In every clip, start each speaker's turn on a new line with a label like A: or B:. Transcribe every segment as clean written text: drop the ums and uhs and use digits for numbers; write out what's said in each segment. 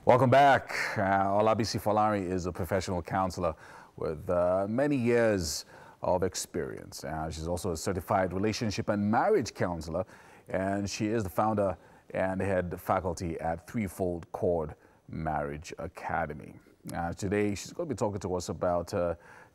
A: Welcome back. Olabisi Folarin is a professional counselor with many years of experience. She's also a certified relationship and marriage counselor, and she is the founder and head faculty at Threefold Chord Marriage Academy. Today, she's going to be talking to us about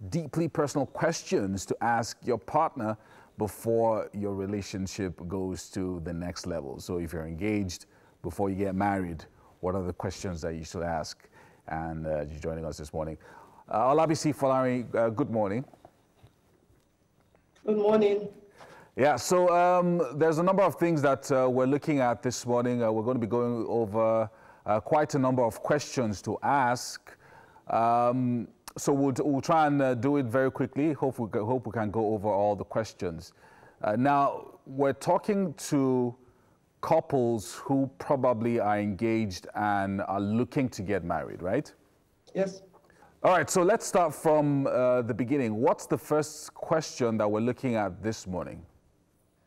A: deeply personal questions to ask your partner before your relationship goes to the next level. So if you're engaged, before you get married, what are the questions that you should ask? And you're joining us this morning. Olabisi Folarin, good morning.
B: Good morning.
A: Yeah, so there's a number of things that we're looking at this morning. We're going to be going over quite a number of questions to ask. So we'll try and do it very quickly. Hope we can go over all the questions. Now, we're talking to couples who probably are engaged and are looking to get married, right?
B: Yes.
A: All right, so let's start from the beginning. What's the first question that we're looking at this morning?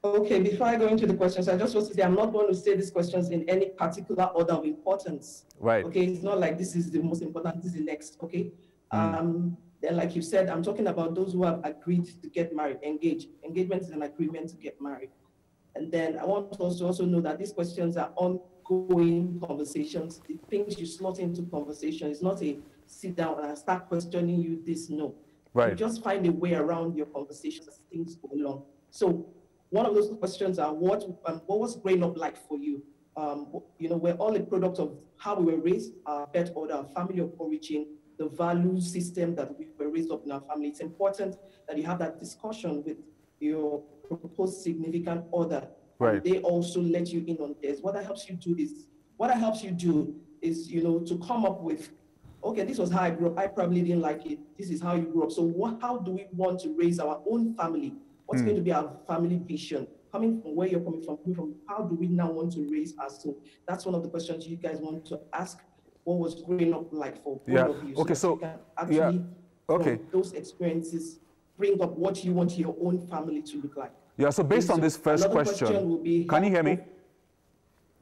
B: Okay, before I go into the questions, I just want to say I'm not going to say these questions in any particular order of importance.
A: Right.
B: Okay, it's not like this is the most important, this is the next, okay? Then like you said, I'm talking about those who have agreed to get married, engaged. Engagement is an agreement to get married. And then I want us to also know that these questions are ongoing conversations. The things you slot into conversation is not a sit down and I start questioning you this, no.
A: Right.
B: You just find a way around your conversations as things go along. So one of those questions are what was growing up like for you? You know, we're all a product of how we were raised, our birth order, our family of origin, the value system that we were raised up in our family. It's important that you have that discussion with your proposed significant other.
A: Right.
B: They also let you in on this. What that helps you do is, you know, to come up with, okay, this was how I grew up. I probably didn't like it. This is how you grew up. So how do we want to raise our own family? What's going to be our family vision? Coming from where you're coming from, how do we now want to raise us? So that's one of the questions you guys want to ask. What was growing up like for both of you?
A: Okay, so
B: you can actually,
A: okay,
B: from those experiences, bring up what you want your own family to look like.
A: Yeah, so based on this first question
B: will be,
A: can you hear me?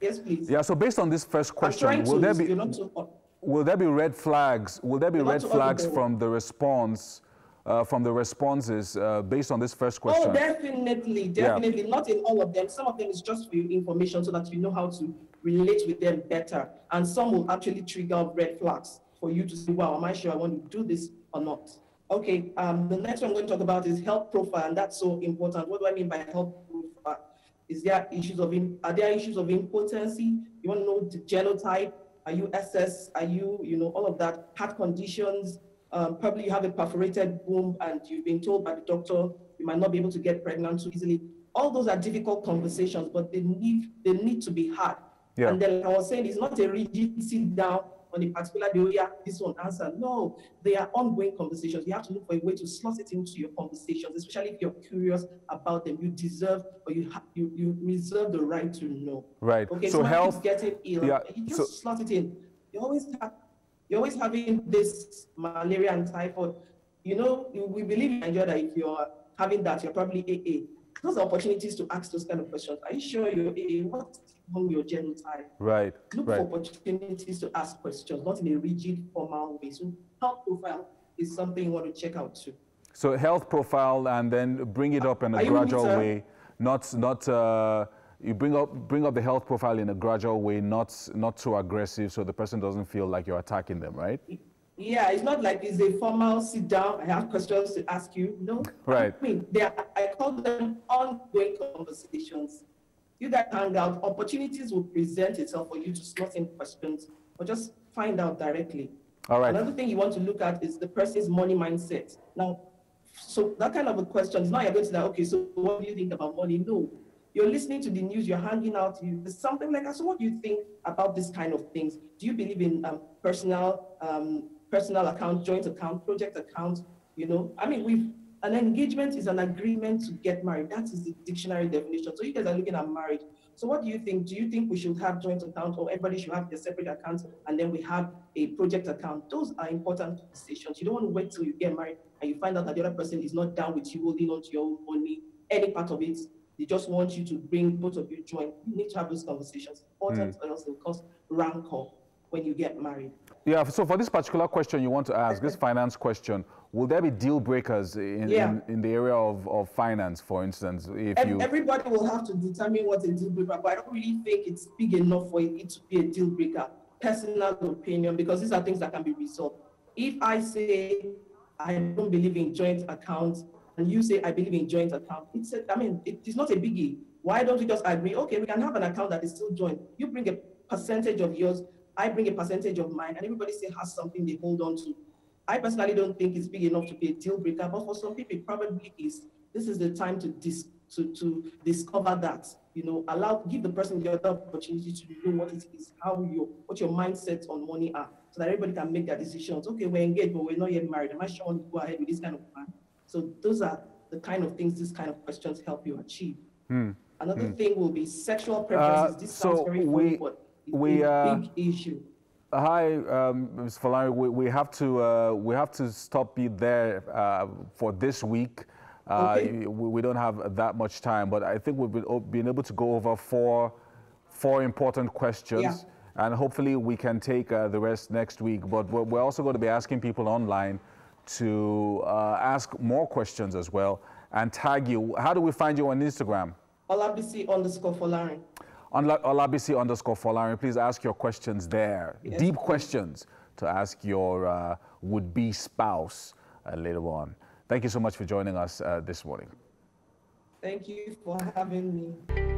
B: Yes, please.
A: Yeah, so based on this first question, will there be red flags? Will there be red flags from the response? From the responses based on this first question?
B: Oh, definitely. Yeah. Not in all of them. Some of them is just for your information so that you know how to relate with them better. And some will actually trigger red flags for you to say, wow, am I sure I want to do this or not? Okay, the next one I'm going to talk about is health profile, and that's so important. What do I mean by health profile? Are there issues of impotency? You want to know the genotype? Are you SS? Are you, all of that, heart conditions? Probably you have a perforated womb and you've been told by the doctor you might not be able to get pregnant too easily. All those are difficult conversations, but they need to be had. Yeah. And then like I was saying, it's not a rigid sit down on a particular day, oh yeah, this one answer. No, they are ongoing conversations. You have to look for a way to slot it into your conversations, especially if you're curious about them. You deserve, or you reserve the right to know.
A: Right.
B: Okay,
A: so health
B: getting ill, yeah, you just slot it in. You're always having this malaria and typhoid. You know, we believe in Nigeria that if you're having that, you're probably AA. Those are opportunities to ask those kind of questions. Are you sure you're AA? What's your genotype?
A: Right.
B: Look for opportunities to ask questions, not in a rigid, formal way. So health profile is something you want to check out too.
A: So health profile, and then bring it up in a gradual way, not you bring up the health profile in a gradual way, not too aggressive, so the person doesn't feel like you're attacking them, right?
B: Yeah, it's not like it's a formal sit down, I have questions to ask you, no.
A: Right.
B: I mean, I call them ongoing conversations. You guys hang out, opportunities will present itself for you to slot in questions, or just find out directly.
A: All right.
B: Another thing you want to look at is the person's money mindset. Now, so that kind of a question is not you're going to say, okay, so what do you think about money? No. You're listening to the news, you're hanging out, there's something like that. So what do you think about this kind of things? Do you believe in personal account, joint account, project account? I mean, an engagement is an agreement to get married. That is the dictionary definition. So you guys are looking at marriage. So what do you think? Do you think we should have joint account, or everybody should have their separate accounts, and then we have a project account? Those are important decisions. You don't want to wait till you get married and you find out that the other person is not down with you holding on to your own money, any part of it. They just want you to bring both of you join. You need to have those conversations. Important, or else it will cause rancor. when you get married.
A: Yeah, so for this particular question you want to ask, this finance question, will there be deal breakers in the area of finance, for instance?
B: Everybody will have to determine what a deal breaker, but I don't really think it's big enough for it to be a deal breaker. Personal opinion, because these are things that can be resolved. If I say I don't believe in joint accounts, and you say I believe in joint account, it's not a biggie. Why don't we just agree, okay, we can have an account that is still joint. You bring a percentage of yours, I bring a percentage of mine, and everybody still has something they hold on to. I personally don't think it's big enough to be a deal breaker, but for some people, it probably is. This is the time to discover that, give the person the other opportunity to know what it is, what your mindset on money are, so that everybody can make their decisions. Okay, we're engaged, but we're not yet married. Am I sure I want to go ahead with this kind of plan? So those are the kind of things these kind of questions help you achieve. Another thing will be sexual preferences. This sounds very funny, but it's a big issue.
A: Hi, Ms. Folarin. We have to stop you there for this week.
B: Okay.
A: We don't have that much time, but I think we've been able to go over four important questions, and hopefully we can take the rest next week. But we're also going to be asking people online to ask more questions as well and tag you. How do we find you on Instagram?
B: Olabisi_Folarin.
A: Olabisi_Folarin. Please ask your questions there.
B: Yes.
A: Deep questions to ask your would-be spouse later on. Thank you so much for joining us this morning.
B: Thank you for having me.